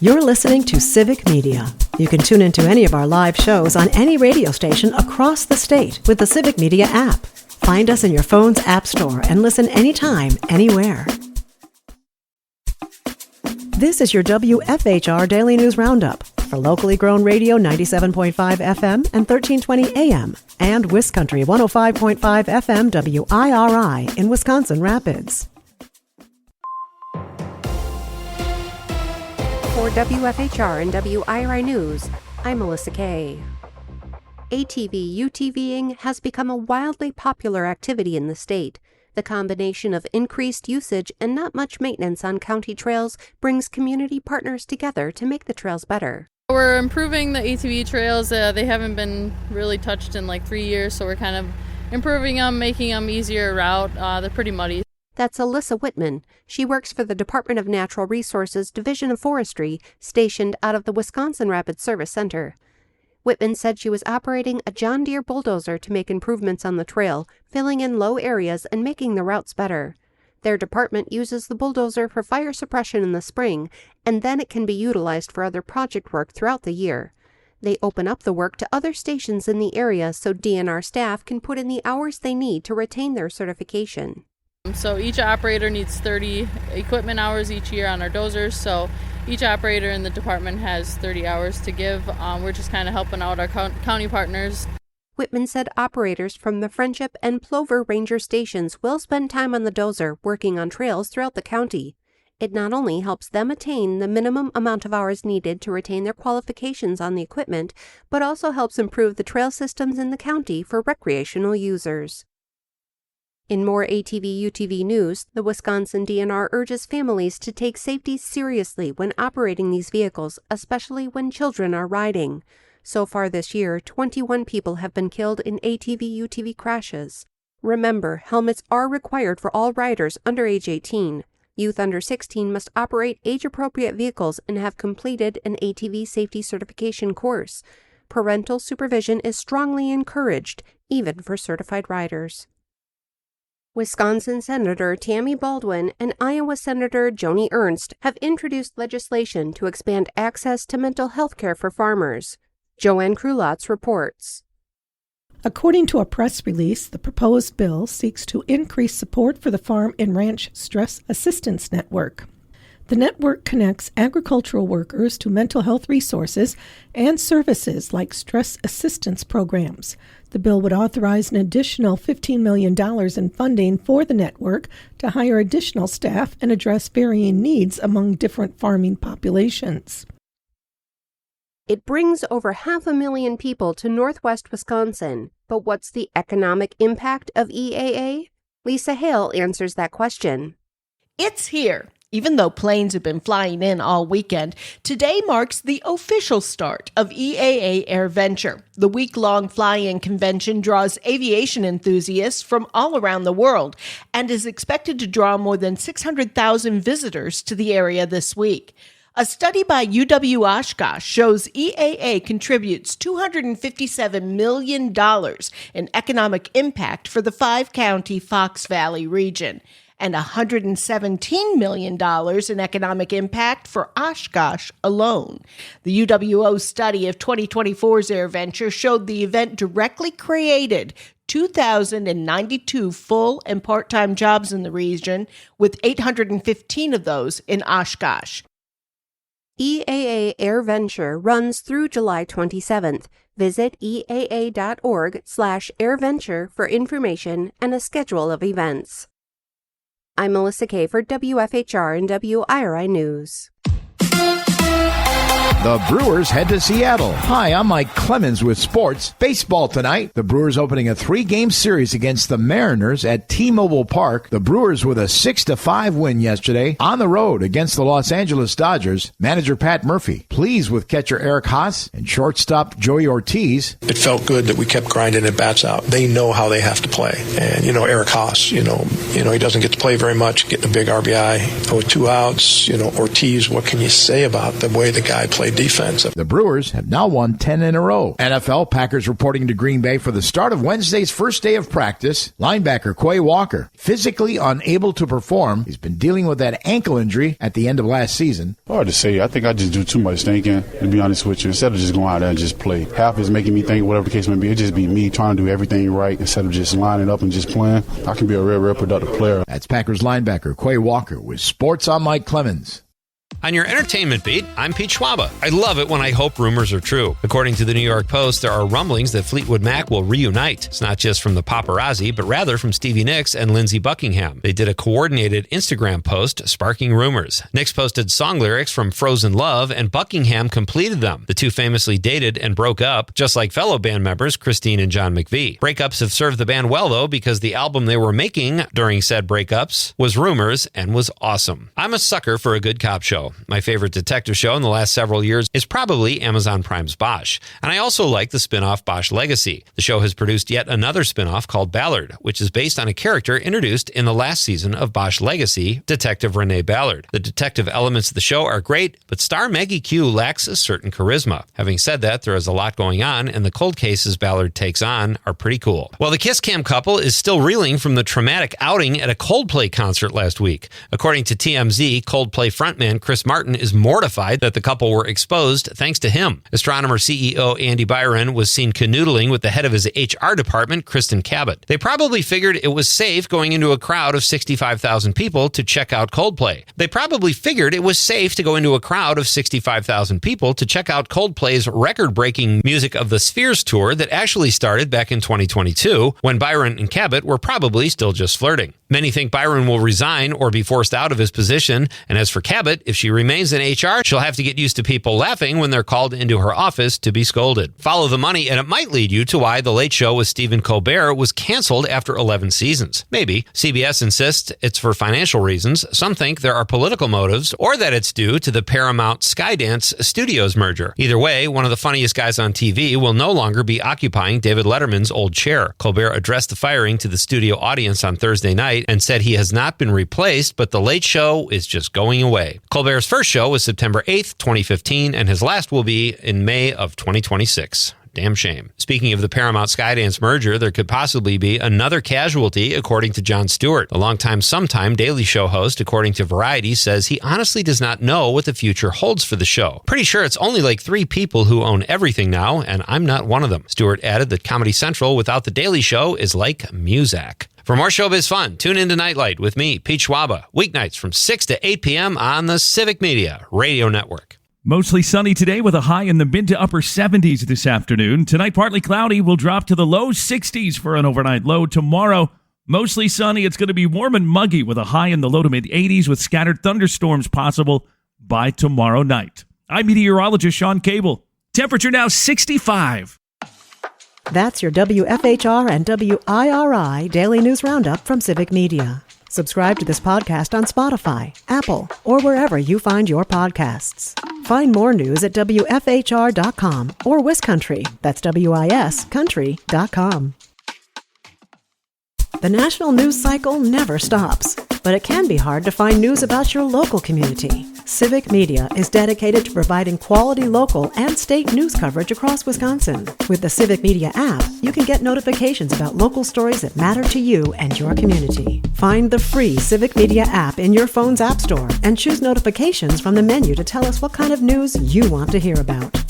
You're listening to Civic Media. You can tune into any of our live shows on any radio station across the state with the Civic Media app. Find us in your phone's app store and listen anytime, anywhere. This is your WFHR Daily News Roundup for locally grown radio 97.5 FM and 1320 AM and WisCountry 105.5 FM WIRI in Wisconsin Rapids. For WFHR and WIRI News, I'm Melissa Kay. ATV-UTVing has become a wildly popular activity in the state. The combination of increased usage and not much maintenance on county trails brings community partners together to make the trails better. We're improving the ATV trails. They haven't been really touched in like 3 years, so we're kind of improving them, making them easier route. They're pretty muddy. That's Alyssa Whitman. She works for the Department of Natural Resources Division of Forestry, stationed out of the Wisconsin Rapids Service Center. Whitman said she was operating a John Deere bulldozer to make improvements on the trail, filling in low areas and making the routes better. Their department uses the bulldozer for fire suppression in the spring, and then it can be utilized for other project work throughout the year. They open up the work to other stations in the area so DNR staff can put in the hours they need to retain their certification. So each operator needs 30 equipment hours each year on our dozers, so each operator in the department has 30 hours to give. We're just kind of helping out our county partners. Whitman said operators from the Friendship and Plover Ranger stations will spend time on the dozer working on trails throughout the county. It not only helps them attain the minimum amount of hours needed to retain their qualifications on the equipment, but also helps improve the trail systems in the county for recreational users. In more ATV-UTV news, the Wisconsin DNR urges families to take safety seriously when operating these vehicles, especially when children are riding. So far this year, 21 people have been killed in ATV-UTV crashes. Remember, helmets are required for all riders under age 18. Youth under 16 must operate age-appropriate vehicles and have completed an ATV safety certification course. Parental supervision is strongly encouraged, even for certified riders. Wisconsin Senator Tammy Baldwin and Iowa Senator Joni Ernst have introduced legislation to expand access to mental health care for farmers. Joanne Krulotz reports. According to a press release, the proposed bill seeks to increase support for the Farm and Ranch Stress Assistance Network. The network connects agricultural workers to mental health resources and services like stress assistance programs. The bill would authorize an additional $15 million in funding for the network to hire additional staff and address varying needs among different farming populations. It brings over 500,000 people to Northwest Wisconsin. But what's the economic impact of EAA? Lisa Hale answers that question. It's here. Even though planes have been flying in all weekend, today marks the official start of EAA AirVenture. The week-long fly-in convention draws aviation enthusiasts from all around the world and is expected to draw more than 600,000 visitors to the area this week. A study by UW-Oshkosh shows EAA contributes $257 million in economic impact for the 5-county Fox Valley region, and $117 million in economic impact for Oshkosh alone. The UWO study of 2024's AirVenture showed the event directly created 2,092 full and part-time jobs in the region, with 815 of those in Oshkosh. EAA AirVenture runs through July 27th. Visit eaa.org/airventure for information and a schedule of events. I'm Melissa Kay for WFHR and WIRI News. The Brewers head to Seattle. Hi, I'm Mike Clemens with sports. Baseball tonight. The Brewers opening a 3-game series against the Mariners at T-Mobile Park. The Brewers with a 6-5 win yesterday on the road against the Los Angeles Dodgers. Manager Pat Murphy pleased with catcher Eric Haas and shortstop Joey Ortiz. It felt good that we kept grinding at bats out. They know how they have to play. And, Eric Haas, he doesn't get to play very much, getting a big RBI with 2 outs. Ortiz, what can you say about the way the guy played play defense. The Brewers have now won 10 in a row. NFL, Packers reporting to Green Bay for the start of Wednesday's first day of practice. Linebacker Quay Walker, physically unable to perform. He's been dealing with that ankle injury at the end of last season. Hard to say. I think I just do too much thinking, to be honest with you, instead of just going out there and just play. Half is making me think, whatever the case may be, it just be me trying to do everything right instead of just lining up and just playing. I can be a real productive player. That's Packers linebacker Quay Walker with Sports. I'm Mike Clemens. On your entertainment beat, I'm Pete Schwaba. I love it when I hope rumors are true. According to the New York Post, there are rumblings that Fleetwood Mac will reunite. It's not just from the paparazzi, but rather from Stevie Nicks and Lindsey Buckingham. They did a coordinated Instagram post sparking rumors. Nicks posted song lyrics from Frozen Love, and Buckingham completed them. The two famously dated and broke up, just like fellow band members Christine and John McVie. Breakups have served the band well, though, because the album they were making during said breakups was Rumors and was awesome. I'm a sucker for a good cop show. My favorite detective show in the last several years is probably Amazon Prime's Bosch. And I also like the spin-off Bosch Legacy. The show has produced yet another spin-off called Ballard, which is based on a character introduced in the last season of Bosch Legacy, Detective Renee Ballard. The detective elements of the show are great, but star Maggie Q lacks a certain charisma. Having said that, there is a lot going on, and the cold cases Ballard takes on are pretty cool. Well, the Kiss Cam couple is still reeling from the traumatic outing at a Coldplay concert last week. According to TMZ, Coldplay frontman Chris Martin is mortified that the couple were exposed thanks to him. Astronomer CEO Andy Byron was seen canoodling with the head of his HR department, Kristen Cabot. They probably figured it was safe going into a crowd of 65,000 people to check out Coldplay. Coldplay's record-breaking Music of the Spheres tour that actually started back in 2022, when Byron and Cabot were probably still just flirting. Many think Byron will resign or be forced out of his position, and as for Cabot, if she remains in HR, she'll have to get used to people laughing when they're called into her office to be scolded. Follow the money, and it might lead you to why The Late Show with Stephen Colbert was canceled after 11 seasons. Maybe. CBS insists it's for financial reasons. Some think there are political motives, or that it's due to the Paramount Skydance Studios merger. Either way, one of the funniest guys on TV will no longer be occupying David Letterman's old chair. Colbert addressed the firing to the studio audience on Thursday night and said he has not been replaced, but The Late Show is just going away. Colbert's first show was September 8th, 2015, and his last will be in May of 2026. Damn shame. Speaking of the Paramount Skydance merger, there could possibly be another casualty, according to Jon Stewart. The longtime sometime Daily Show host, according to Variety, says he honestly does not know what the future holds for the show. Pretty sure it's only like 3 people who own everything now, and I'm not one of them. Stewart added that Comedy Central without the Daily Show is like Muzak. For more showbiz fun, tune into Nightlight with me, Pete Schwaba, weeknights from 6 to 8 p.m. on the Civic Media Radio Network. Mostly sunny today with a high in the mid to upper 70s this afternoon. Tonight, partly cloudy. Will drop to the low 60s for an overnight low. Tomorrow, mostly sunny. It's going to be warm and muggy with a high in the low to mid 80s with scattered thunderstorms possible by tomorrow night. I'm meteorologist Sean Cable. Temperature now 65. That's your WFHR and WIRI Daily News Roundup from Civic Media. Subscribe to this podcast on Spotify, Apple, or wherever you find your podcasts. Find more news at WFHR.com or WisCountry, that's WIS Country.com. The national news cycle never stops, but it can be hard to find news about your local community. Civic Media is dedicated to providing quality local and state news coverage across Wisconsin. With the Civic Media app, you can get notifications about local stories that matter to you and your community. Find the free Civic Media app in your phone's app store and choose notifications from the menu to tell us what kind of news you want to hear about.